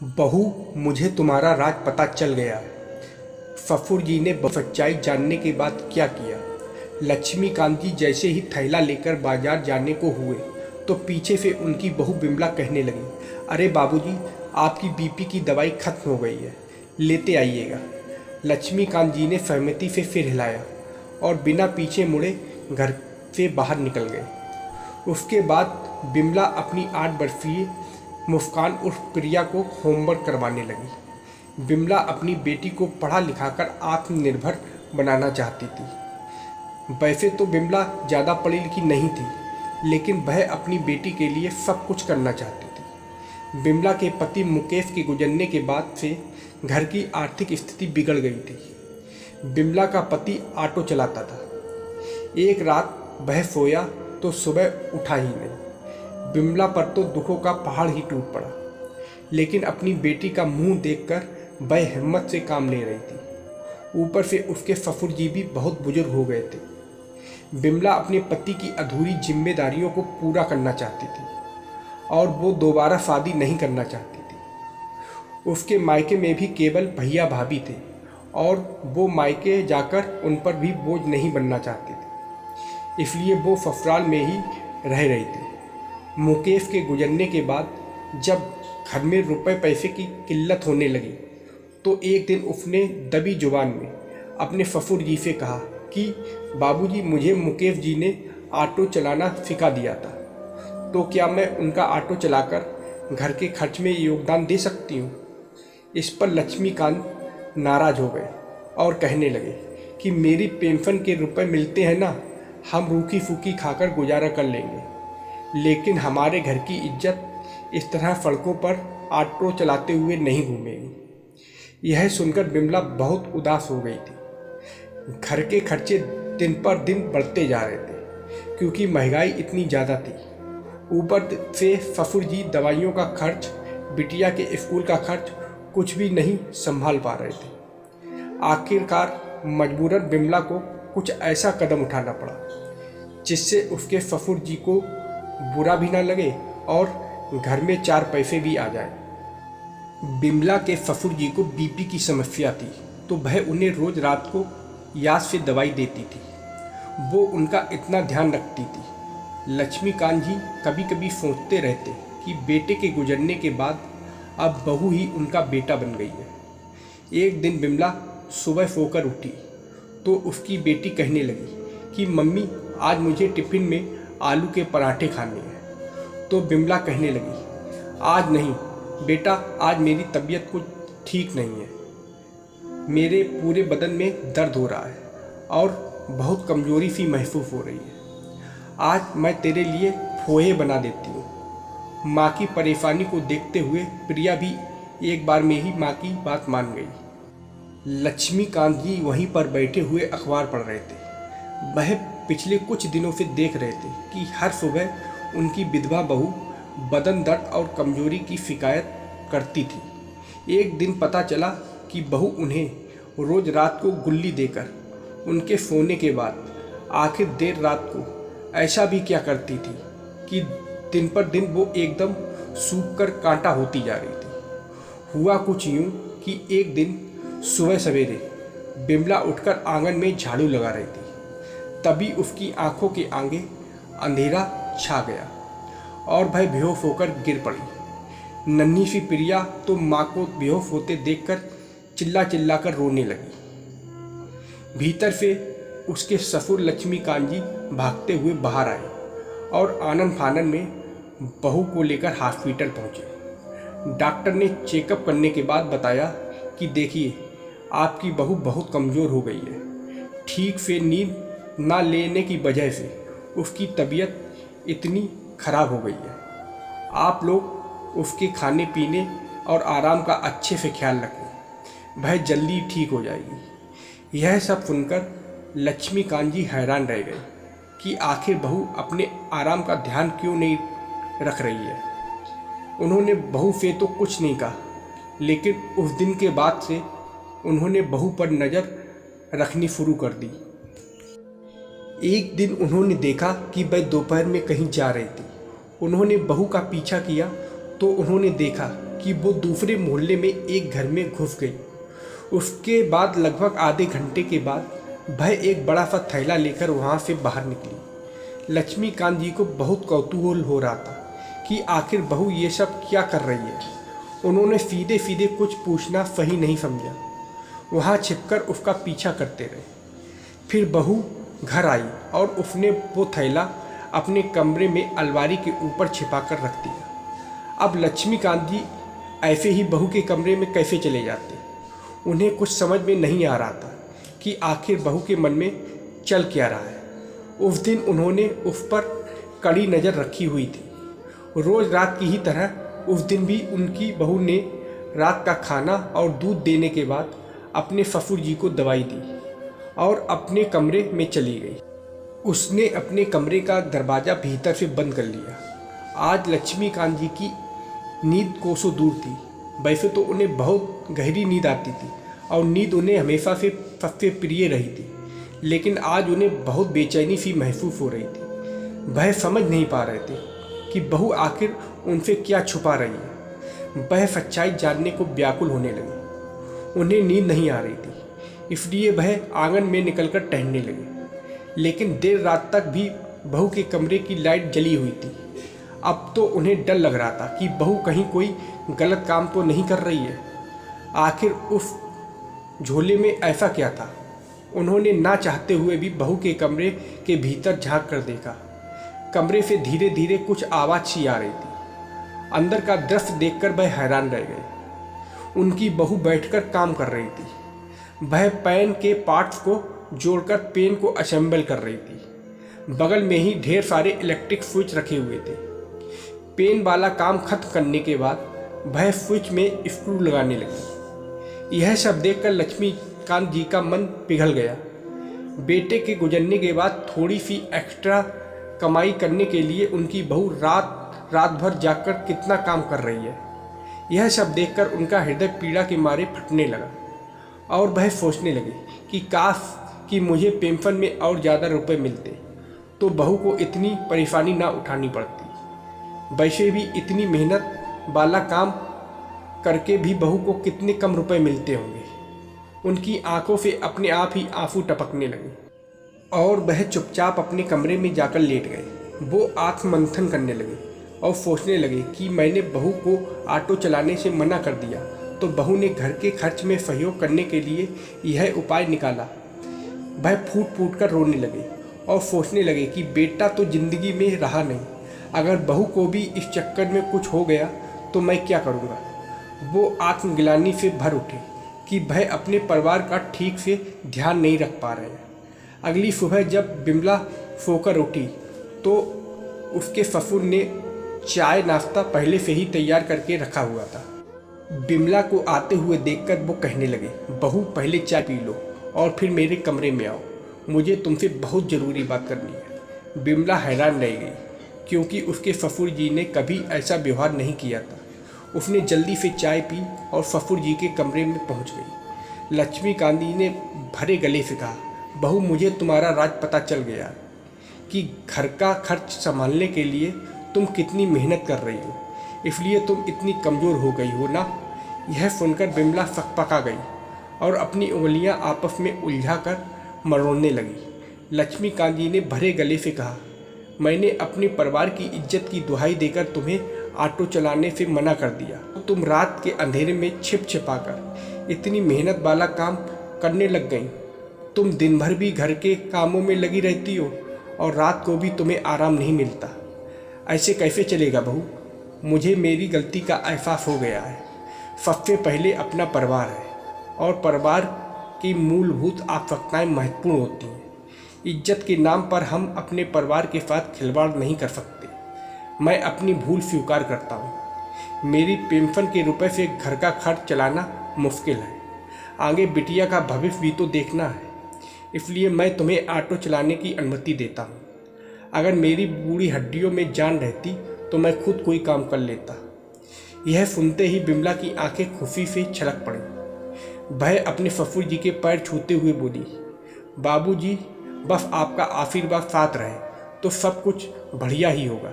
बहू, मुझे तुम्हारा राज पता चल गया। फफूर जी ने सच्चाई जानने के बाद क्या किया। लक्ष्मीकांत जी जैसे ही थैला लेकर बाजार जाने को हुए तो पीछे से उनकी बहू बिमला कहने लगी, अरे बाबूजी, आपकी बीपी की दवाई खत्म हो गई है, लेते आइएगा। लक्ष्मीकांत जी ने सहमति से सिर हिलाया और बिना पीछे मुड़े घर से बाहर निकल गए। उसके बाद बिमला अपनी 8 वर्षीय मुस्कान उर्फ प्रिया को होमवर्क करवाने लगी। बिमला अपनी बेटी को पढ़ा लिखाकर आत्मनिर्भर बनाना चाहती थी। वैसे तो बिमला ज़्यादा पढ़ी लिखी नहीं थी, लेकिन वह अपनी बेटी के लिए सब कुछ करना चाहती थी। बिमला के पति मुकेश के गुजरने के बाद से घर की आर्थिक स्थिति बिगड़ गई थी। बिमला का पति ऑटो चलाता था। एक रात वह सोया तो सुबह उठा ही नहीं। बिमला पर तो दुखों का पहाड़ ही टूट पड़ा, लेकिन अपनी बेटी का मुंह देखकर वह हिम्मत से काम ले रही थी। ऊपर से उसके ससुर जी भी बहुत बुजुर्ग हो गए थे। बिमला अपने पति की अधूरी जिम्मेदारियों को पूरा करना चाहती थी और वो दोबारा शादी नहीं करना चाहती थी। उसके मायके में भी केवल भैया भाभी थे और वो मायके जाकर उन पर भी बोझ नहीं बनना चाहती थी, इसलिए वो ससुराल में ही रह रही थी। मुकेश के गुजरने के बाद जब घर में रुपए पैसे की किल्लत होने लगी तो एक दिन उसने दबी जुबान में अपने ससुर जी से कहा कि बाबूजी, मुझे मुकेश जी ने ऑटो चलाना सिखा दिया था, तो क्या मैं उनका ऑटो चलाकर घर के खर्च में योगदान दे सकती हूँ। इस पर लक्ष्मीकांत नाराज हो गए और कहने लगे कि मेरी पेंशन के रुपए मिलते हैं ना, हम रूखी फूकी खाकर गुजारा कर लेंगे, लेकिन हमारे घर की इज्जत इस तरह सड़कों पर ऑटो चलाते हुए नहीं घूमेगी। यह सुनकर बिमला बहुत उदास हो गई थी। घर के खर्चे दिन पर दिन बढ़ते जा रहे थे क्योंकि महंगाई इतनी ज़्यादा थी। ऊपर से ससुर जी दवाइयों का खर्च, बिटिया के स्कूल का खर्च कुछ भी नहीं संभाल पा रहे थे। आखिरकार मजबूरन बिमला को कुछ ऐसा कदम उठाना पड़ा जिससे उसके ससुर जी को बुरा भी ना लगे और घर में 4 पैसे भी आ जाए। बिमला के ससुर जी को बीपी की समस्या थी, तो वह उन्हें रोज रात को याद से दवाई देती थी। वो उनका इतना ध्यान रखती थी। लक्ष्मीकांत जी कभी कभी सोचते रहते कि बेटे के गुजरने के बाद अब बहू ही उनका बेटा बन गई है। एक दिन बिमला सुबह सोकर उठी तो उसकी बेटी कहने लगी कि मम्मी, आज मुझे टिफ़िन में आलू के पराठे खाने हैं। तो बिमला कहने लगी, आज नहीं बेटा, आज मेरी तबीयत कुछ ठीक नहीं है, मेरे पूरे बदन में दर्द हो रहा है और बहुत कमज़ोरी सी महसूस हो रही है। आज मैं तेरे लिए पोहे बना देती हूँ। माँ की परेशानी को देखते हुए प्रिया भी एक बार में ही माँ की बात मान गई। लक्ष्मीकांत जी वहीं पर बैठे हुए अखबार पढ़ रहे थे। वह पिछले कुछ दिनों से देख रहे थे कि हर सुबह उनकी विधवा बहू बदन दर्द और कमजोरी की शिकायत करती थी। एक दिन पता चला कि बहू उन्हें रोज रात को गुल्ली देकर उनके सोने के बाद आखिर देर रात को ऐसा भी क्या करती थी कि दिन पर दिन वो एकदम सूख कर कांटा होती जा रही थी। हुआ कुछ यूँ कि एक दिन सुबह सवेरे बिमला उठकर आंगन में झाड़ू लगा रही थी। तभी उसकी आंखों के आगे अंधेरा छा गया और वह बेहोश होकर गिर पड़ी। नन्ही सी प्रिया तो माँ को बेहोश होते देखकर चिल्ला चिल्ला कर रोने लगी। भीतर से उसके ससुर लक्ष्मीकांत जी भागते हुए बाहर आए और आनन फानन में बहू को लेकर हॉस्पिटल पहुँचे। डॉक्टर ने चेकअप करने के बाद बताया कि देखिए, आपकी बहू बहुत कमज़ोर हो गई है। ठीक से नींद ना लेने की वजह से उसकी तबीयत इतनी खराब हो गई है। आप लोग उसके खाने पीने और आराम का अच्छे से ख्याल रखें, वह जल्दी ठीक हो जाएगी। यह सब सुनकर लक्ष्मीकांत जी हैरान रह गए कि आखिर बहू अपने आराम का ध्यान क्यों नहीं रख रही है। उन्होंने बहू से तो कुछ नहीं कहा, लेकिन उस दिन के बाद से उन्होंने बहू पर नज़र रखनी शुरू कर दी। एक दिन उन्होंने देखा कि वह दोपहर में कहीं जा रही थी। उन्होंने बहू का पीछा किया तो उन्होंने देखा कि वो दूसरे मोहल्ले में एक घर में घुस गई। उसके बाद लगभग आधे घंटे के बाद वह एक बड़ा सा थैला लेकर वहाँ से बाहर निकली। लक्ष्मीकांत जी को बहुत कौतूहल हो रहा था कि आखिर बहू ये सब क्या कर रही है। उन्होंने सीधे सीधे कुछ पूछना सही नहीं समझा, वहाँ छिपकर उसका पीछा करते रहे। फिर बहू घर आई और उसने वो थैला अपने कमरे में अलमारी के ऊपर छिपा कर रख दिया। अब लक्ष्मीकांत जी ऐसे ही बहू के कमरे में कैसे चले जाते। उन्हें कुछ समझ में नहीं आ रहा था कि आखिर बहू के मन में चल क्या रहा है। उस दिन उन्होंने उस पर कड़ी नज़र रखी हुई थी। रोज़ रात की ही तरह उस दिन भी उनकी बहू ने रात का खाना और दूध देने के बाद अपने ससुर जी को दवाई दी और अपने कमरे में चली गई। उसने अपने कमरे का दरवाज़ा भीतर से बंद कर लिया। आज लक्ष्मीकांत जी की नींद कोसों दूर थी। वैसे तो उन्हें बहुत गहरी नींद आती थी और नींद उन्हें हमेशा से सबसे प्रिय रही थी, लेकिन आज उन्हें बहुत बेचैनी सी महसूस हो रही थी। वह समझ नहीं पा रहे थे कि बहू आखिर उनसे क्या छुपा रही है। वह सच्चाई जानने को व्याकुल होने लगी। उन्हें नींद नहीं आ रही थी, इसलिए वह आंगन में निकलकर टहलने लगे। लेकिन देर रात तक भी बहू के कमरे की लाइट जली हुई थी। अब तो उन्हें डर लग रहा था कि बहू कहीं कोई गलत काम तो नहीं कर रही है। आखिर उस झोले में ऐसा क्या था। उन्होंने ना चाहते हुए भी बहू के कमरे के भीतर झांक कर देखा। कमरे से धीरे धीरे कुछ आवाज़ सी आ रही थी। अंदर का दृश्य देखकर वह हैरान रह गए। उनकी बहू बैठकर काम कर रही थी। वह पेन के पार्ट्स को जोड़कर पेन को असेंबल कर रही थी। बगल में ही ढेर सारे इलेक्ट्रिक स्विच रखे हुए थे। पेन वाला काम खत्म करने के बाद वह स्विच में स्क्रू लगाने लगी। यह सब देखकर लक्ष्मीकांत जी का मन पिघल गया। बेटे के गुजरने के बाद थोड़ी सी एक्स्ट्रा कमाई करने के लिए उनकी बहू रात भर जागकर कितना काम कर रही है। यह सब देखकर उनका हृदय पीड़ा के मारे फटने लगा और वह सोचने लगे कि काश कि मुझे पेंशन में और ज़्यादा रुपए मिलते तो बहू को इतनी परेशानी ना उठानी पड़ती। वैसे भी इतनी मेहनत वाला काम करके भी बहू को कितने कम रुपए मिलते होंगे। उनकी आंखों से अपने आप ही आंसू टपकने लगे और वह चुपचाप अपने कमरे में जाकर लेट गए। वो आत्म मंथन करने लगे और सोचने लगे कि मैंने बहू को ऑटो चलाने से मना कर दिया तो बहू ने घर के खर्च में सहयोग करने के लिए यह उपाय निकाला। वह फूट फूट कर रोने लगे और सोचने लगे कि बेटा तो ज़िंदगी में रहा नहीं, अगर बहू को भी इस चक्कर में कुछ हो गया तो मैं क्या करूँगा। वो आत्मग्लानि से भर उठे कि वह अपने परिवार का ठीक से ध्यान नहीं रख पा रहे हैं। अगली सुबह जब बिमला सोकर उठी तो उसके ससुर ने चाय नाश्ता पहले से ही तैयार करके रखा हुआ था। बिमला को आते हुए देखकर वो कहने लगे, बहू पहले चाय पी लो और फिर मेरे कमरे में आओ, मुझे तुमसे बहुत ज़रूरी बात करनी है। बिमला हैरान रह गई क्योंकि उसके ससुर जी ने कभी ऐसा व्यवहार नहीं किया था। उसने जल्दी से चाय पी और ससुर जी के कमरे में पहुंच गई। लक्ष्मीकांत जी ने भरे गले से कहा, बहू मुझे तुम्हारा राज पता चल गया कि घर का खर्च संभालने के लिए तुम कितनी मेहनत कर रही हो, इसलिए तुम इतनी कमज़ोर हो गई हो ना। यह सुनकर बिमला सकपका गई और अपनी उंगलियां आपस में उलझाकर मरोड़ने लगी। लक्ष्मीकांत जी ने भरे गले से कहा, मैंने अपने परिवार की इज्जत की दुहाई देकर तुम्हें ऑटो चलाने से मना कर दिया। तुम रात के अंधेरे में छिप छिपाकर इतनी मेहनत वाला काम करने लग गई। तुम दिन भर भी घर के कामों में लगी रहती हो और रात को भी तुम्हें आराम नहीं मिलता। ऐसे कैसे चलेगा बहू। मुझे मेरी गलती का एहसास हो गया है। सबसे पहले अपना परिवार है और परिवार की मूलभूत आवश्यकताएं महत्वपूर्ण होती हैं। इज्जत के नाम पर हम अपने परिवार के साथ खिलवाड़ नहीं कर सकते। मैं अपनी भूल स्वीकार करता हूँ। मेरी पेंशन के रुपए से घर का खर्च चलाना मुश्किल है। आगे बिटिया का भविष्य भी तो देखना है, इसलिए मैं तुम्हें ऑटो चलाने की अनुमति देता हूँ। अगर मेरी बूढ़ी हड्डियों में जान रहती तो मैं खुद कोई काम कर लेता। यह सुनते ही बिमला की आंखें खुशी से छलक पड़ी। वह अपने ससुर जी के पैर छूते हुए बोली, बाबूजी बस आपका आशीर्वाद साथ रहे तो सब कुछ बढ़िया ही होगा।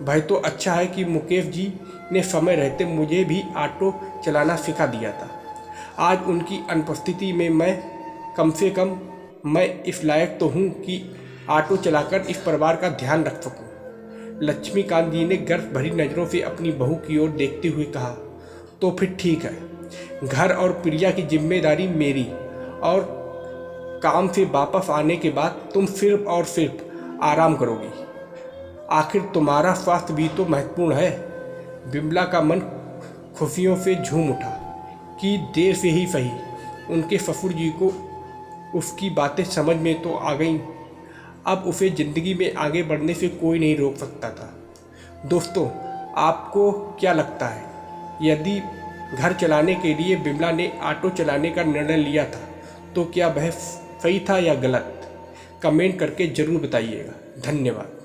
भाई तो अच्छा है कि मुकेश जी ने समय रहते मुझे भी ऑटो चलाना सिखा दिया था। आज उनकी अनुपस्थिति में मैं कम से कम मैं इस लायक तो हूँ कि ऑटो चलाकर इस परिवार का ध्यान रख सकूँ। लक्ष्मीकांत जी ने गर्व भरी नज़रों से अपनी बहू की ओर देखते हुए कहा, तो फिर ठीक है, घर और प्रिया की जिम्मेदारी मेरी, और काम से वापस आने के बाद तुम सिर्फ और सिर्फ आराम करोगी। आखिर तुम्हारा स्वास्थ्य भी तो महत्वपूर्ण है। बिमला का मन खुशियों से झूम उठा कि देर से ही सही उनके ससुर जी को उसकी बातें समझ में तो आ गईं। अब उसे ज़िंदगी में आगे बढ़ने से कोई नहीं रोक सकता था। दोस्तों, आपको क्या लगता है, यदि घर चलाने के लिए बिमला ने ऑटो चलाने का निर्णय लिया था तो क्या वह सही था या गलत? कमेंट करके ज़रूर बताइएगा। धन्यवाद।